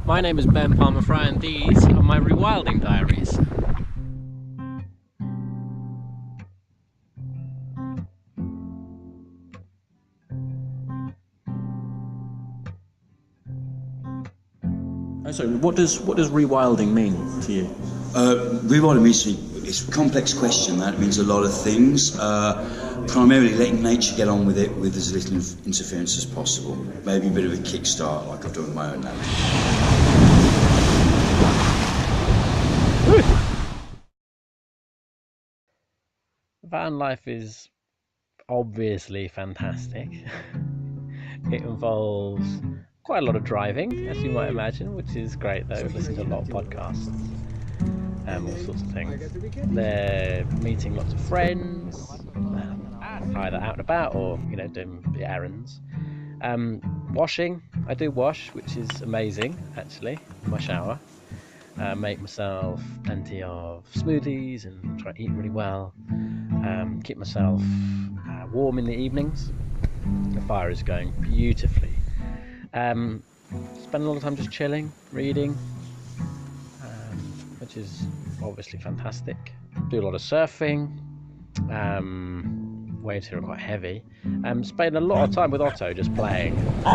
My name is Ben Palmer-Fry and these are my Rewilding Diaries. So what does rewilding mean to you? Rewilding means it's a complex question. That means a lot of things. Primarily letting nature get on with it with as little interference as possible. Maybe a bit of a kickstart like I've done with my own land. Van life is obviously fantastic. It involves quite a lot of driving, as you might imagine, which is great though. Listen to a lot of podcasts, all sorts of things. They're meeting lots of friends, either out and about or doing the errands. Washing, I do wash, which is amazing actually. In my shower, make myself plenty of smoothies and try to eat really well. Keep myself warm in the evenings. The fire is going beautifully. Spend a lot of time just chilling, reading, which is obviously fantastic. Do a lot of surfing. Waves here are quite heavy. Spend a lot of time with Otto just playing. Go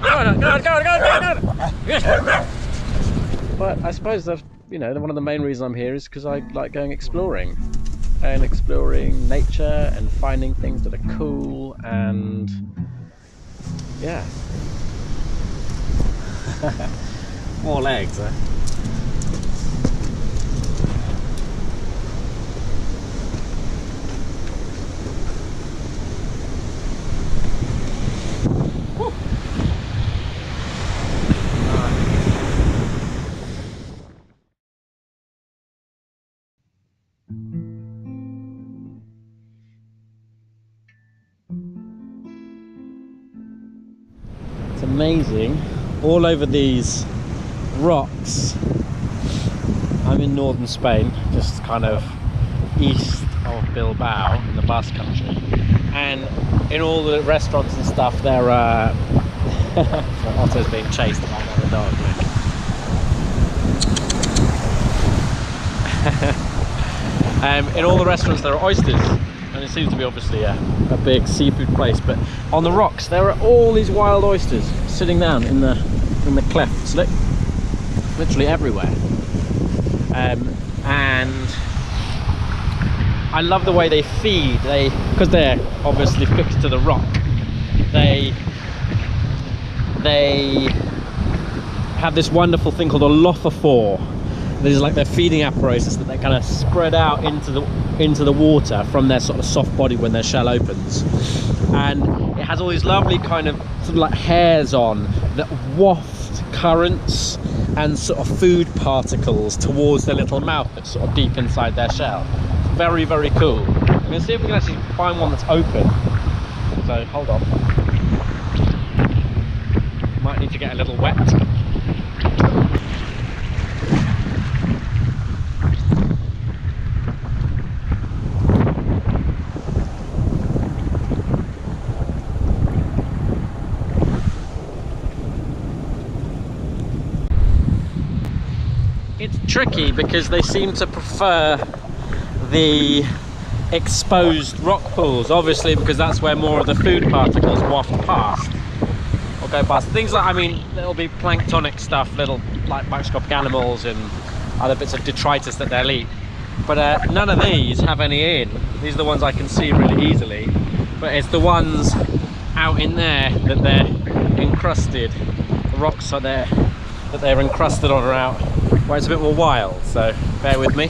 on. But I suppose that one of the main reasons I'm here is because I like going exploring. And exploring nature and finding things that are cool and yeah. More legs, eh? It's amazing, all over these rocks. I'm in northern Spain, just kind of east of Bilbao in the Basque country, and in all the restaurants and stuff there are Otto's being chased by another dog. In all the restaurants there are oysters. And it seems to be obviously a big seafood place, but on the rocks there are all these wild oysters sitting down in the clefts, look, literally everywhere. And I love the way they feed. Because they're obviously fixed to the rock, they have this wonderful thing called a lothophore. This is like their feeding apparatus that they kind of spread out into the water from their sort of soft body when their shell opens, and it has all these lovely kind of sort of like hairs on that waft currents and sort of food particles towards their little mouth that's sort of deep inside their shell. It's very, very cool. I'm going to see if we can actually find one that's open. So hold on. Might need to get a little wet. It's tricky because they seem to prefer the exposed rock pools, obviously, because that's where more of the food particles waft past or go past. Things like, there'll be planktonic stuff, little like microscopic animals and other bits of detritus that they'll eat. But none of these have any in. These are the ones I can see really easily. But it's the ones out in there that they're encrusted. The rocks are there that they're encrusted on are out where it's a bit more wild, so bear with me.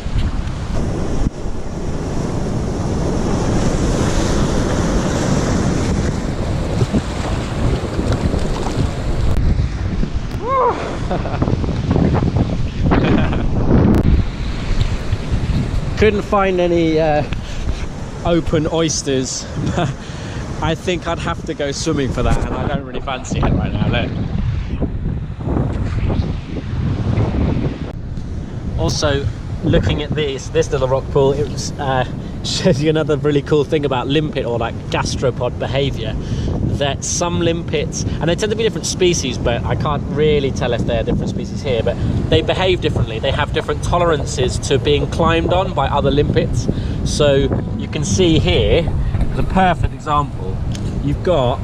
Couldn't find any open oysters, but I think I'd have to go swimming for that, and I don't really fancy it right now. Look. Also, looking at this little rock pool, it was shows you another really cool thing about limpet, or like gastropod behavior, that some limpets, and they tend to be different species, but I can't really tell if they're different species here, but they behave differently. They have different tolerances to being climbed on by other limpets. So you can see here, as a perfect example, you've got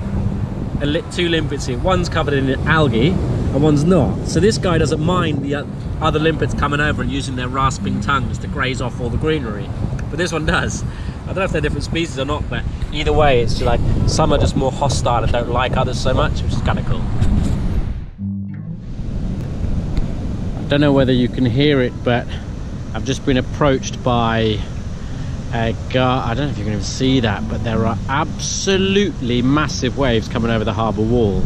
two limpets here. One's covered in algae and one's not. So this guy doesn't mind the other limpets coming over and using their rasping tongues to graze off all the greenery, but this one does. I don't know if they're different species or not, but either way, it's just like some are just more hostile and don't like others so much, which is kind of cool. I don't know whether you can hear it, but I've just been approached by a guy. I don't know if you can even see that, but there are absolutely massive waves coming over the harbour wall,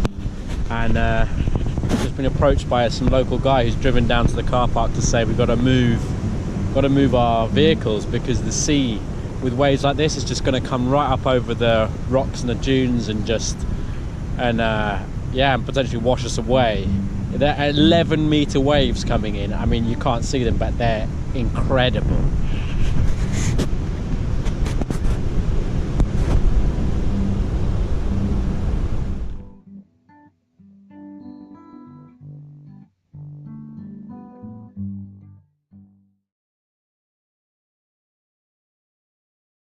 and I've just been approached by some local guy who's driven down to the car park to say we've got to move our vehicles, because the sea with waves like this is just going to come right up over the rocks and the dunes and and potentially wash us away. There are 11-meter waves coming in. I mean, you can't see them, but they're incredible.